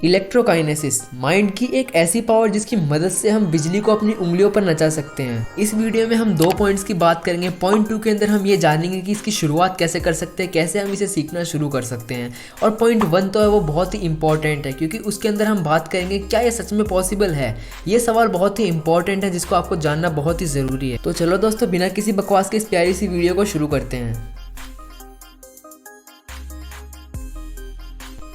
इलेक्ट्रोकाइनेसिस mind की एक ऐसी पावर जिसकी मदद से हम बिजली को अपनी उंगलियों पर नचा सकते हैं। इस वीडियो में हम 2 पॉइंट्स की बात करेंगे। पॉइंट 2 के अंदर हम ये जानेंगे कि इसकी शुरुआत कैसे कर सकते हैं, कैसे हम इसे सीखना शुरू कर सकते हैं। और पॉइंट 1 तो है वो बहुत ही इंपॉर्टेंट है, क्योंकि उसके अंदर हम बात करेंगे क्या ये सच में पॉसिबल है। ये सवाल बहुत ही इंपॉर्टेंट है जिसको आपको जानना बहुत ही ज़रूरी है। तो चलो दोस्तों, बिना किसी बकवास के इस प्यारी सी वीडियो को शुरू करते हैं।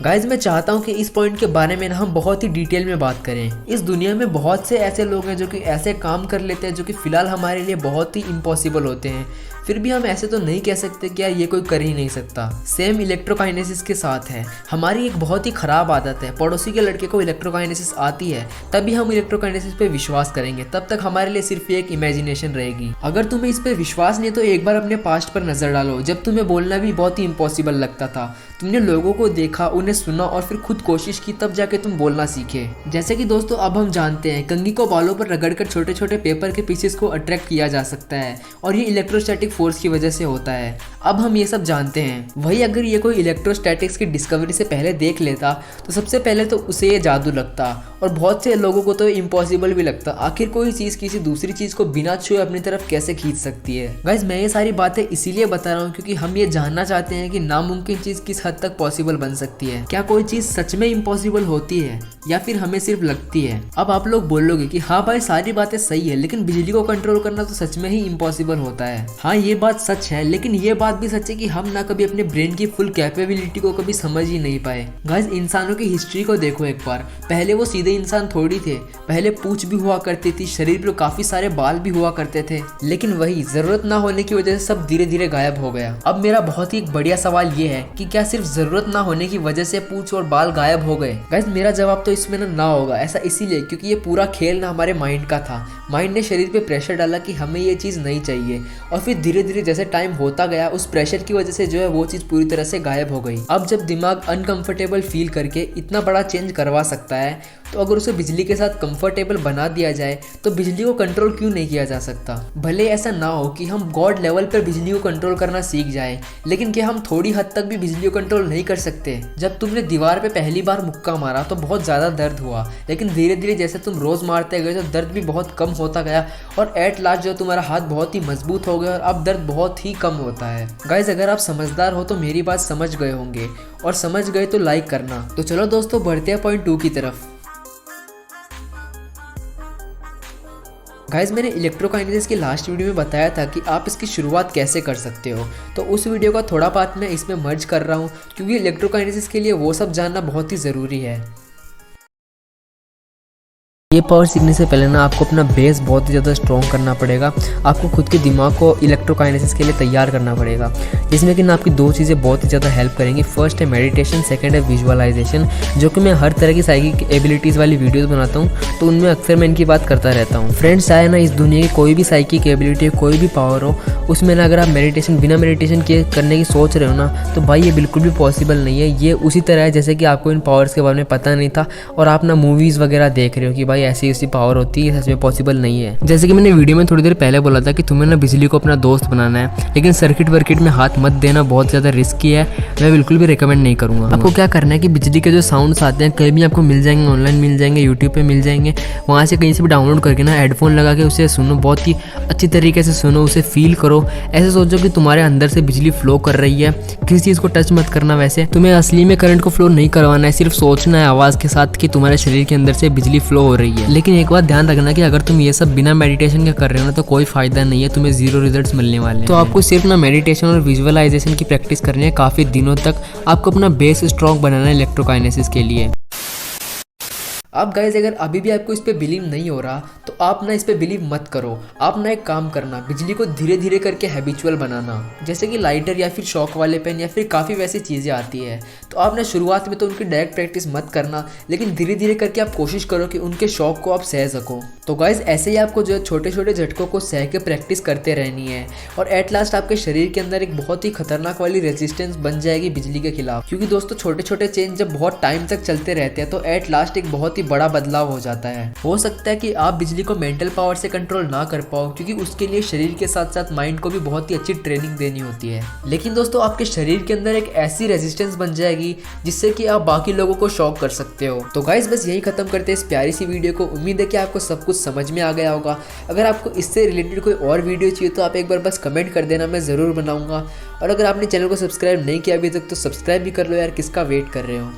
गाइज, मैं चाहता हूँ कि इस पॉइंट के बारे में हम बहुत ही डिटेल में बात करें। इस दुनिया में बहुत से ऐसे लोग हैं जो कि ऐसे काम कर लेते हैं जो कि फ़िलहाल हमारे लिए बहुत ही इम्पॉसिबल होते हैं। फिर भी हम ऐसे तो नहीं कह सकते कि यार ये कोई कर ही नहीं सकता। सेम इलेक्ट्रोकाइनेसिस के साथ है। हमारी एक बहुत ही ख़राब आदत है, पड़ोसी के लड़के को इलेक्ट्रोकाइनेसिस आती है तभी हम इलेक्ट्रोकाइनेसिस पे विश्वास करेंगे, तब तक हमारे लिए सिर्फ एक इमेजिनेशन रहेगी। अगर तुम्हें इस पे विश्वास नहीं तो एक बार अपने पास्ट पर नज़र डालो, जब तुम्हें बोलना भी बहुत ही इम्पॉसिबल लगता था। तुमने लोगों को देखा, उन्हें सुना और फिर खुद कोशिश की, तब जाके तुम बोलना सीखे। जैसे कि दोस्तों अब हम जानते हैं कंघी को बालों पर रगड़कर छोटे छोटे पेपर के पीसेस को अट्रैक्ट किया जा सकता है और ये इलेक्ट्रोस्टैटिक फोर्स की वजह से होता है। अब हम ये सब जानते हैं। वही अगर ये कोई इलेक्ट्रोस्टैटिक्स की डिस्कवरी से पहले देख लेता तो सबसे पहले तो उसे ये जादू लगता और बहुत से लोगों को तो इम्पॉसिबल भी लगता। आखिर कोई चीज़ किसी दूसरी चीज़ को बिना छुए अपनी तरफ कैसे खींच सकती है। गाइज, मैं ये सारी बातें इसीलिए बता रहा हूँ क्योंकि हम ये जानना चाहते हैं कि नामुमकिन चीज़ किस हद तक पॉसिबल बन सकती है। क्या कोई चीज़ सच में इम्पॉसिबल होती है या फिर हमें सिर्फ लगती है। अब आप लोग बोलोगे कि हाँ भाई, सारी बातें सही है, लेकिन बिजली को कंट्रोल करना तो सच में ही इम्पॉसिबल होता है। हाँ, ये बात सच है, लेकिन ये बात भी सच है कि हम ना कभी अपने ब्रेन की फुल कैपेबिलिटी को कभी समझ ही नहीं पाए। गाइस, इंसानों की हिस्ट्री को देखो एक बार। पहले वो सीधे इंसान थोड़ी थे। पहले पूंछ भी हुआ करती थी, शरीर पर काफी सारे बाल भी हुआ करते थे, लेकिन वही जरूरत ना होने की वजह से सब धीरे धीरे गायब हो गया। अब मेरा बहुत ही बढ़िया सवाल ये है कि क्या सिर्फ जरूरत ना होने की वजह से पूंछ और बाल गायब हो गए? गाइस, मेरा जवाब तो इसमें ना होगा। ऐसा इसीलिए क्योंकि ये पूरा खेल ना हमारे माइंड का था। माइंड ने शरीर पे प्रेशर डाला कि हमें ये चीज़ नहीं चाहिए, और फिर धीरे धीरे जैसे टाइम होता गया उस प्रेशर की वजह से जो है वो चीज़ पूरी तरह से गायब हो गई। अब जब दिमाग अनकंफर्टेबल फील करके इतना बड़ा चेंज करवा सकता है, तो अगर उसे बिजली के साथ कंफर्टेबल बना दिया जाए तो बिजली को कंट्रोल क्यों नहीं किया जा सकता? भले ऐसा ना हो कि हम गॉड लेवल पर बिजली को कंट्रोल करना सीख जाए, लेकिन क्या हम थोड़ी हद तक भी बिजली को कंट्रोल नहीं कर सकते? जब तुमने दीवार पे पहली बार मुक्का मारा तो बहुत ज़्यादा दर्द हुआ, लेकिन धीरे धीरे जैसे तुम रोज़ मारते गए तो दर्द भी बहुत कम होता गया और एट लास्ट जो तुम्हारा हाथ बहुत ही मजबूत हो गया और अब दर्द बहुत ही कम होता है। गाइज, अगर आप समझदार हो तो मेरी बात समझ गए होंगे, और समझ गए तो लाइक करना। तो चलो दोस्तों, बढ़ते हैं पॉइंट 2 की तरफ। गाइज, मैंने इलेक्ट्रोकाइनेसिस की लास्ट वीडियो में बताया था कि आप इसकी शुरुआत कैसे कर सकते हो, तो उस वीडियो का थोड़ा पार्ट मैं इसमें मर्ज कर रहा हूँ क्योंकि इलेक्ट्रोकाइनेसिस के लिए वो सब जानना बहुत ही ज़रूरी है। ये पावर सीखने से पहले ना आपको अपना बेस बहुत ही ज़्यादा स्ट्रॉन्ग करना पड़ेगा। आपको खुद के दिमाग को इलेक्ट्रोकाइनेसिस के लिए तैयार करना पड़ेगा, जिसमें कि ना आपकी 2 चीज़ें बहुत ही ज़्यादा हेल्प करेंगी। फर्स्ट है मेडिटेशन, सेकंड है विजुअलाइजेशन, जो कि मैं हर तरह की साइकिक एबिलिटीज़ वाली वीडियोस बनाता हूँ तो उनमें अक्सर मैं इनकी बात करता रहता हूँ। फ्रेंड्स, चाहे ना इस दुनिया की कोई भी साइकिक एबिलिटी, कोई भी पावर हो, उसमें ना अगर आप बिना मेडिटेशन के करने की सोच रहे हो ना, तो भाई ये बिल्कुल भी पॉसिबल नहीं है। ये उसी तरह है जैसे कि आपको इन पावर्स के बारे में पता नहीं था और आप ना मूवीज़ वगैरह देख रहे हो कि ऐसी ऐसी पावर होती है, सच में पॉसिबल नहीं है। जैसे कि मैंने वीडियो में थोड़ी देर पहले बोला था कि तुम्हें ना बिजली को अपना दोस्त बनाना है, लेकिन सर्किट वर्किट में हाथ मत देना, बहुत ज़्यादा रिस्की है। मैं बिल्कुल भी रिकमेंड नहीं करूँगा। आपको क्या करना है कि बिजली के जो साउंड्स आते हैं कहीं भी आपको मिल जाएंगे, ऑनलाइन मिल जाएंगे, यूट्यूब पे मिल जाएंगे, वहाँ से कहीं से भी डाउनलोड करके ना हेडफोन लगा के उसे सुनो, बहुत ही अच्छी तरीके से सुनो, उसे फील करो। ऐसे सोचो कि तुम्हारे अंदर से बिजली फ्लो कर रही है। किसी चीज़ को टच मत करना, वैसे तुम्हें असली में करंट को फ्लो नहीं करवाना है, सिर्फ सोचना है आवाज़ के साथ कि तुम्हारे शरीर के अंदर से बिजली फ्लो हो रही है। लेकिन एक बात ध्यान रखना कि अगर तुम ये सब बिना मेडिटेशन के कर रहे हो ना तो कोई फायदा नहीं है, तुम्हें 0 रिजल्ट्स मिलने वाले हैं। तो आपको सिर्फ ना मेडिटेशन और विजुअलाइजेशन की प्रैक्टिस करनी है काफ़ी दिनों तक। आपको अपना बेस स्ट्रॉन्ग बनाना है इलेक्ट्रोकाइनेसिस के लिए। अब गाइज, अगर अभी भी आपको इस पे बिलीव नहीं हो रहा तो आप ना इस पे बिलीव मत करो। आप ना एक काम करना, बिजली को धीरे धीरे करके हैबिचुअल बनाना, जैसे कि लाइटर या फिर शॉक वाले पेन या फिर काफ़ी वैसी चीज़ें आती है। तो आप ना शुरुआत में तो उनकी डायरेक्ट प्रैक्टिस मत करना, लेकिन धीरे धीरे करके आप कोशिश करो कि उनके शौक को आप सह सको। तो गाइज ऐसे ही आपको जो है छोटे छोटे झटकों को सह के प्रैक्टिस करते रहनी है और एट लास्ट आपके शरीर के अंदर एक बहुत ही खतरनाक वाली रेजिस्टेंस बन जाएगी बिजली के खिलाफ। क्योंकि दोस्तों छोटे छोटे चेंज जब बहुत टाइम तक चलते रहते हैं तो एट लास्ट एक बहुत ही बड़ा बदलाव हो जाता है। हो सकता है कि आप बिजली को मेंटल पावर से कंट्रोल ना कर पाओ, क्योंकि उसके लिए शरीर के साथ साथ माइंड को भी बहुत ही अच्छी ट्रेनिंग देनी होती है। लेकिन दोस्तों आपके शरीर के अंदर एक ऐसी रेजिस्टेंस बन जाएगी जिससे कि आप बाकी लोगों को शॉक कर सकते हो। तो गाइस बस यही खत्म करते हैं इस प्यारी सी वीडियो को। उम्मीद है कि आपको सब कुछ समझ में आ गया होगा। अगर आपको इससे रिलेटेड कोई और वीडियो चाहिए तो आप एक बार बस कमेंट कर देना, मैं ज़रूर बनाऊंगा। और अगर आपने चैनल को सब्सक्राइब नहीं किया अभी तक तो सब्सक्राइब भी कर लो यार, किसका वेट कर रहे हो।